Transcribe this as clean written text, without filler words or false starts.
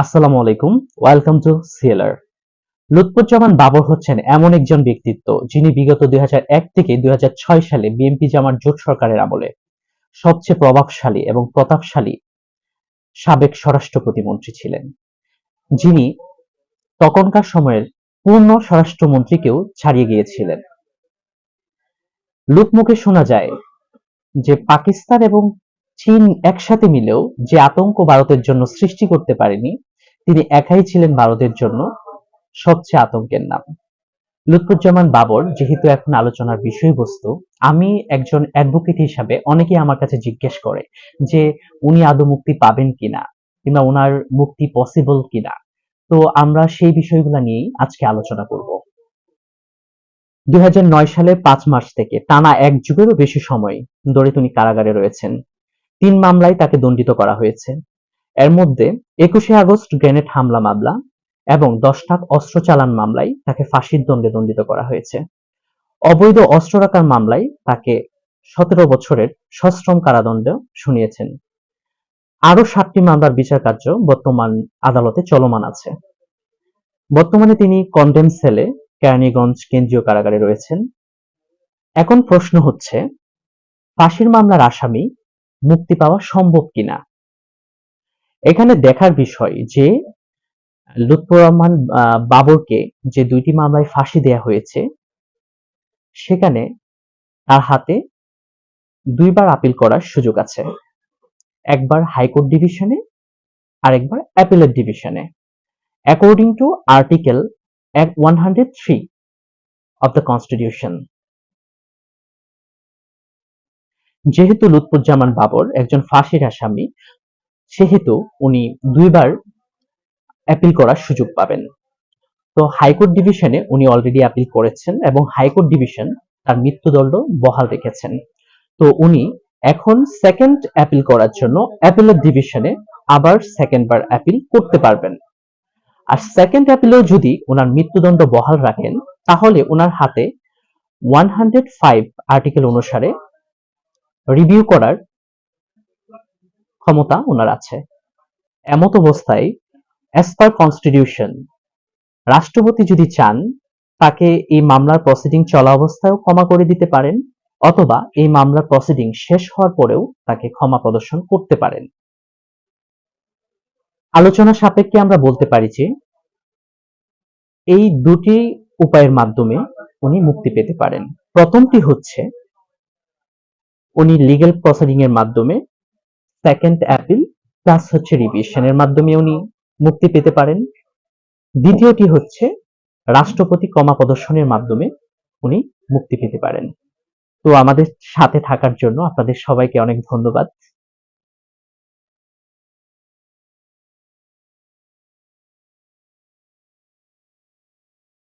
আসসালামু আলাইকুম। Welcome to CLR. Lutfuzzaman Babar হচ্ছেন এমন একজন ব্যক্তিত্ব যিনি বিগত ২০০১ থেকে ২০০৬ সালে বিএনপি জামাত জোট সরকারের আমলে সবচেয়ে প্রভাবশালী এবং প্রতাপশালী সাবেক স্বরাষ্ট্র প্রতিমন্ত্রী ছিলেন, যিনি তখনকার সময়ের পূর্ণ স্বরাষ্ট্রমন্ত্রীকেও ছাড়িয়ে গিয়েছিলেন। লোকমুখে শোনা যায় যে পাকিস্তান এবং চীন একসাথে মিলেও যে আতঙ্ক ভারতের জন্য সৃষ্টি করতে পারেনি, তিনি একাই ছিলেন ভারতের জন্য সবচেয়ে আতঙ্কের নাম। লুৎফুজ্জামান বাবর যেহেতু এখন আলোচনার বিষয়বস্তু, আমি একজন অ্যাডভোকেট হিসাবে অনেকেই আমার কাছে জিজ্ঞেস করে যে উনি আদৌ মুক্তি পাবেন কিনা কিংবা উনার মুক্তি পসিবল কিনা। তো আমরা সেই বিষয়গুলো নিয়েই আজকে আলোচনা করব। ২০০৯ সালের ৫ মার্চ থেকে টানা এক যুগেরও বেশি সময় ধরে তিনি কারাগারে রয়েছেন। ৩ মামলায় তাকে দণ্ডিত করা হয়েছে। এর মধ্যে ২১শে আগস্ট গ্রেনেড হামলা মামলা এবং ১০ লাখ অস্ত্র চালান মামলায় তাকে ফাঁসির দণ্ডে দণ্ডিত করা হয়েছে। অবৈধ অস্ত্র রাখার মামলায় তাকে ১৭ বছরের সশ্রম কারাদণ্ড শুনিয়েছেন। আরো ৭টি মামলার বিচার কার্য বর্তমান আদালতে চলমান আছে। বর্তমানে তিনি কনডেম সেলে কেরানীগঞ্জ কেন্দ্রীয় কারাগারে রয়েছেন। এখন প্রশ্ন হচ্ছে, ফাঁসির মামলার আসামি মুক্তি পাওয়া সম্ভব কিনা। এখানে দেখার বিষয় যে লুৎফর রহমান বাবরকে যে ২টি মামলায় ফাঁসি দেয়া হয়েছে, সেখানে তার হাতে ২ বার আপিল করার সুযোগ আছে। একবার হাইকোর্ট ডিভিশনে, আরেকবার অ্যাপিলেট ডিভিশনে। According to article 103 of the constitution. যেহেতু লুৎফুজ্জামান বাবর একজন ফাঁসির আসামি, সেহেতু উনি ২ বার অ্যাপিল করার সুযোগ পাবেন। তো হাইকোর্ট ডিভিশনে উনি অলরেডি আপিল করেছেন এবং হাইকোর্ট ডিভিশন তার মৃত্যুদণ্ড বহাল রেখেছেন। তো উনি এখন সেকেন্ড অ্যাপিল করার জন্য অ্যাপিলেট ডিভিশনে আবার সেকেন্ড বার অ্যাপিল করতে পারবেন। আর সেকেন্ড অ্যাপিলেও যদি ওনার মৃত্যুদণ্ড বহাল রাখেন, তাহলে ওনার হাতে 105 আর্টিকেল অনুসারে রিভিউ করার ক্ষমতা ওনার আছে। এমত অবস্থায় অ্যাজ পার কনস্টিটিউশন রাষ্ট্রপতি যদি চান, তাকে এই মামলার প্রসিডিং চলা অবস্থায়ও ক্ষমা করে দিতে পারেন, অথবা এই মামলার প্রসিডিং শেষ হওয়ার পরেও তাকে ক্ষমা প্রদর্শন করতে পারেন। আলোচনা সাপেক্ষে আমরা বলতে পারি যে এই দুটি উপায়ের মাধ্যমে উনি মুক্তি পেতে পারেন। প্রথমটি হচ্ছে উনি লিগ্যাল প্রসিডিং এর মাধ্যমে সেকেন্ড অ্যাপিল প্লাস হচ্ছে রিভিশনের মাধ্যমে উনি মুক্তি পেতে পারেন। দ্বিতীয়টি হচ্ছে রাষ্ট্রপতি ক্ষমা প্রদর্শনের মাধ্যমে উনি মুক্তি পেতে পারেন। তো আমাদের সাথে থাকার জন্য আপনাদের সবাইকে অনেক ধন্যবাদ।